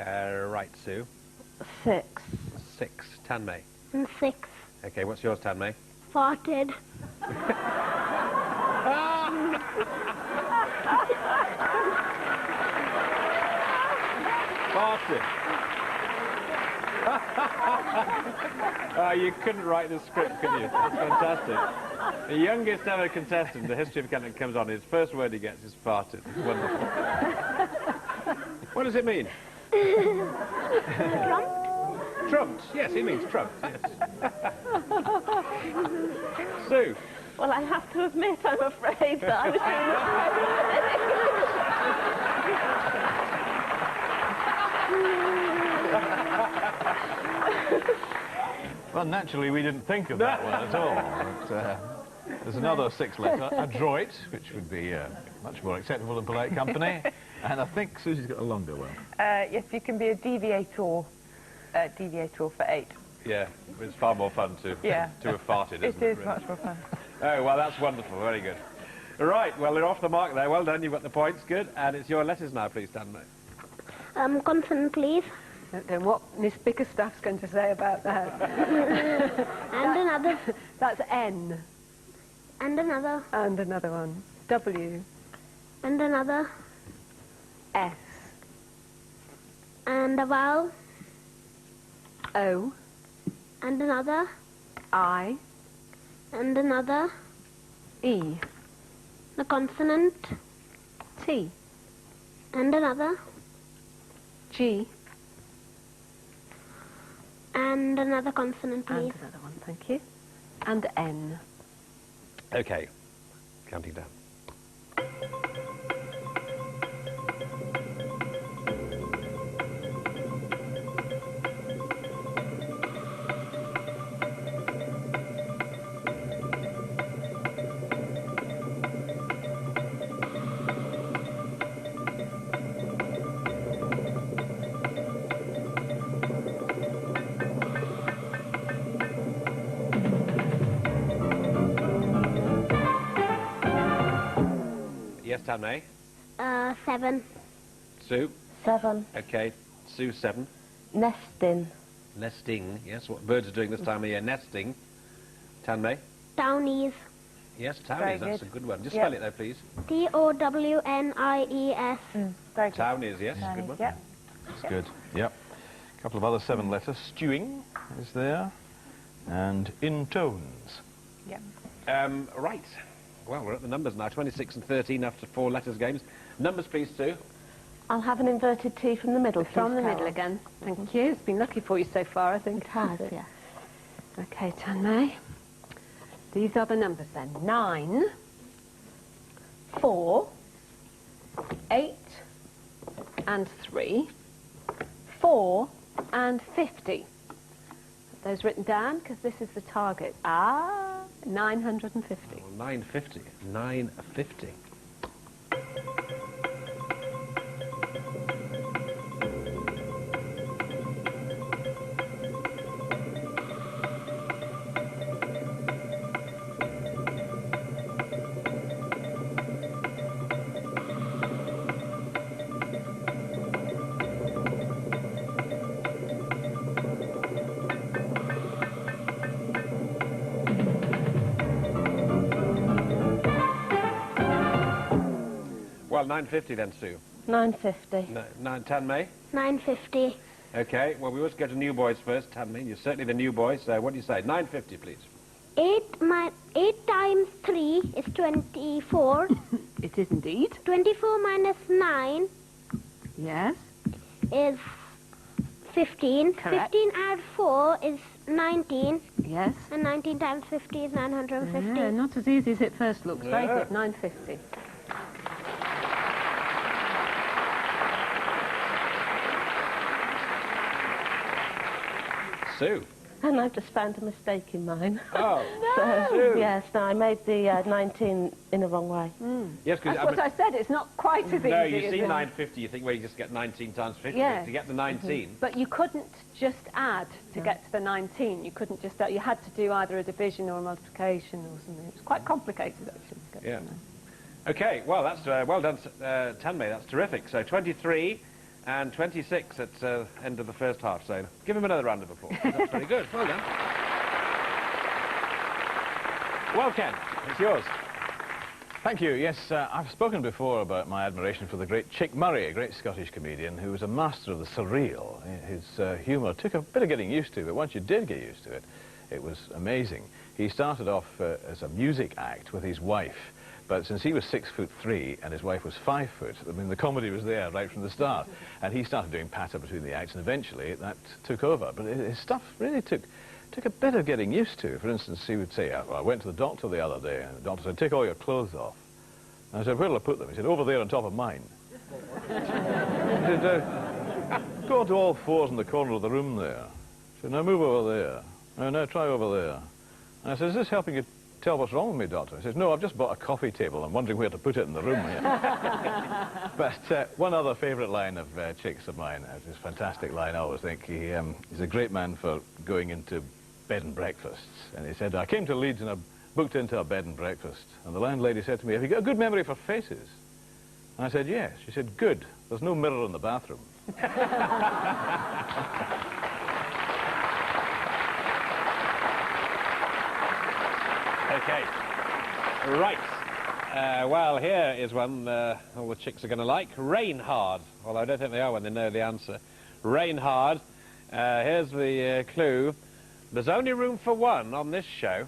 Right, Sue. 6. 6. Tanmay. 6. Okay, what's yours, Tanmay? Farted. Farted. You couldn't write the script, could you? That's fantastic. The youngest ever contestant in the history of Canada comes on, his first word he gets is farted. It's wonderful. What does it mean? Trumped? Trumped. Yes, he means trumped, yes. Sue. Well, I have to admit, I'm afraid that I was doing the Well, naturally, we didn't think of that one at all. But, there's another 6-letter, adroit, which would be much more acceptable in polite company. And I think Susie's got a longer one. Yes, you can be a deviator. Deviator for 8. Yeah, it's far more fun to have farted, isn't it? It is much more fun. Oh, well, that's wonderful. Very good. Right, well, they're off the mark there. Well done, you've got the points. Good. And it's your letters now, please, Tanmay. Consonant, please. Then what Miss Bickerstaff's going to say about that? And another. That's N. And another. And another one. W. And another. S. And a vowel. O. And another. I. And another. E. The consonant. T. And another. G. And another consonant, please. And another one, thank you. And N. Okay. Counting down. Yes, Tanmay. 7. Sue. 7. Okay. Sue, 7. Nesting. Nesting. Yes, what birds are doing this time of year? Nesting. Tanmay. Townies. Yes, Very townies. That's good. a good one. Just Yep. spell it there, please. Townies. Very good. Townies, yes. Good one. Yep. That's good. Yep. A couple of other 7 letters. Stewing is there. And intones. Yep. Right. Well, we're at the numbers now. 26 and 13 after 4 letters games. Numbers, please, Sue. I'll have an inverted T from the middle, please, From the Carol. middle again. Thank you. It's been lucky for you so far, I think. It has, yes. Okay, Tanmay. These are the numbers then. 9, 4, 8, and 3, 4, and 50. Have those written down, because this is the target. 950. Well, 950. 950. Well, 950 then, Sue. 950. Tanmay? 950. Okay, well, we always go to new boys first. Tanmay, you're certainly the new boy, so what do you say? 950, please. 8 times 3 is 24. It is indeed. 24 minus 9 Yes. is 15. Correct. 15 add 4 is 19. Yes. And 19 times 50 is 950. Yeah, not as easy as it first looks. Very Yeah. good. 950. Sue. And I've just found a mistake in mine. Oh, So, yes, no, I made the 19 in the wrong way. yes, because That's what I said. It's not quite as easy. no, you as see it- 950, you think, well, you just get 19 times 50. Yes. To get the 19, But you couldn't just add to get to the 19. You couldn't just add. You had to do either a division or a multiplication or something. It was quite complicated, actually. to get Yeah. to 9. Okay, well, that's well done, Tanmay. That's terrific. So 23 and 26 at end of the first half. So give him another round of applause. That's very good. Well done. Well, Ken, it's yours. Thank you. Yes, I've spoken before about my admiration for the great Chick Murray, a great Scottish comedian who was a master of the surreal. His humour took a bit of getting used to, but once you did get used to it, it was amazing. He started off as a music act with his wife, but since he was 6'3" and his wife was 5 foot, I mean, the comedy was there right from the start. And he started doing patter between the acts, and eventually that took over. But his stuff really took a bit of getting used to. For instance, he would say, well, I went to the doctor the other day, and the doctor said, take all your clothes off. And I said, where will I put them? He said, over there on top of mine. He said, go to all fours in the corner of the room there. He said, now move over there. Now try over there. And I said, is this helping you tell what's wrong with me, doctor? He says, no, I've just bought a coffee table. I'm wondering where to put it in the room here. But one other favourite line of Chick's of mine, this fantastic line, I always think. He's a great man for going into bed and breakfasts. And he said, I came to Leeds and I booked into a bed and breakfast. And the landlady said to me, have you got a good memory for faces? And I said, yes. She said, good. There's no mirror in the bathroom. Okay. Right. Well, here is one all the chicks are going to like. Rain hard. Although I don't think they are when they know the answer. Rain hard. Here's the clue. There's only room for one on this show.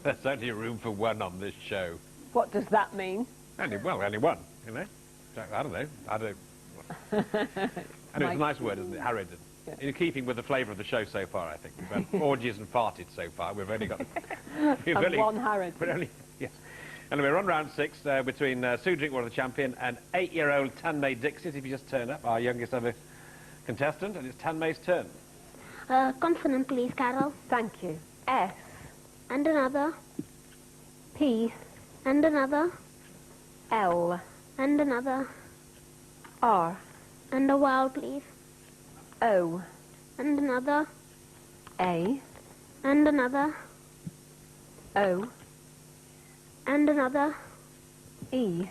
There's only room for one on this show. What does that mean? Only one, you know. I don't know. And it's a nice word, isn't it? Harried. Yeah. In keeping with the flavour of the show so far, I think. We've had orgies and farted so far. We've only got... And one Harrod. Yes. Anyway, we're on round 6 between Sue Drinkwater, the champion, and 8-year-old Tanmay Dixit, if you just turned up, our youngest ever contestant, and it's Tanmay's turn. Consonant, please, Carol. Thank you. S. And another. P. And another. L. And another. R. And a vowel, please. O. And another. A. And another. O. And another. E.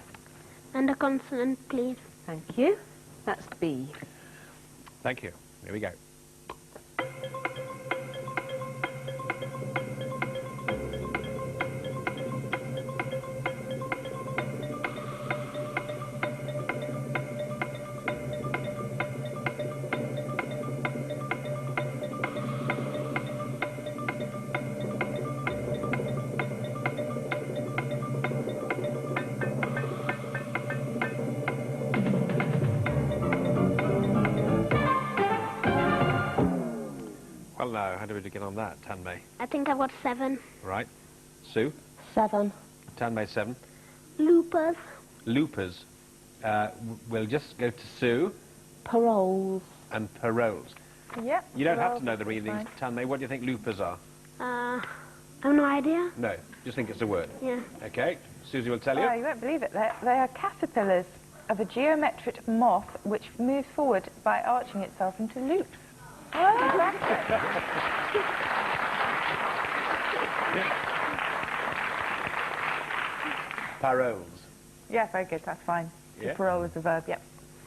And a consonant, please. Thank you. That's B. Thank you. Here we go. Well, now, how do we get on that, Tanmay? I think I've got 7. Right. Sue? 7. Tanmay 7. Loopers. Loopers. We'll just go to Sue. Paroles. And paroles. Yep. You don't have to paroles know the would be readings, fine. Tanmay. What do you think loopers are? I have no idea. No, just think it's a word. Yeah. Okay, Susie will tell you. Oh, you won't believe it. They are caterpillars of a geometric moth which moves forward by arching itself into loops. Paroles. Yeah, very good. That's fine. Yeah. The parole is a verb. Yep.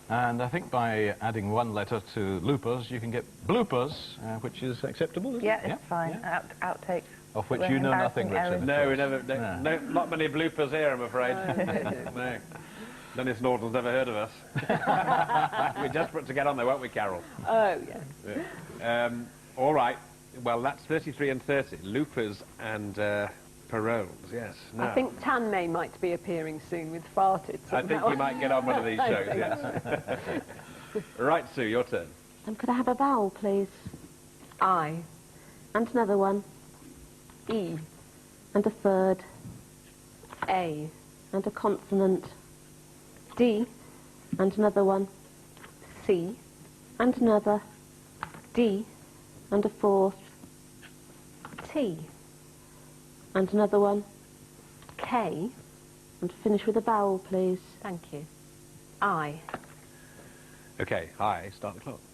And I think by adding one letter to loopers, you can get bloopers, which is acceptable, isn't Yeah, it? it's fine. Yeah. Outtakes. Of which Well, you know nothing, embarrassing Richard. errors. No, we never... No, not many bloopers here, I'm afraid. No. Dennis Norton's never heard of us. We're desperate to get on there, won't we, Carol? Oh, yes. Yeah. All right. Well, that's 33 and 30. Loopers and paroles, yes. No. I think Tanmay might be appearing soon with farted. I think you might get on one of these I shows, think yes. Right, Sue, your turn. Could I have a vowel, please? I. And another one. E. And a third. A. And a consonant. D. And another one. C. And another. D. And a fourth. T. And another one. K. And finish with a vowel, please. Thank you. I. OK, hi, start the clock.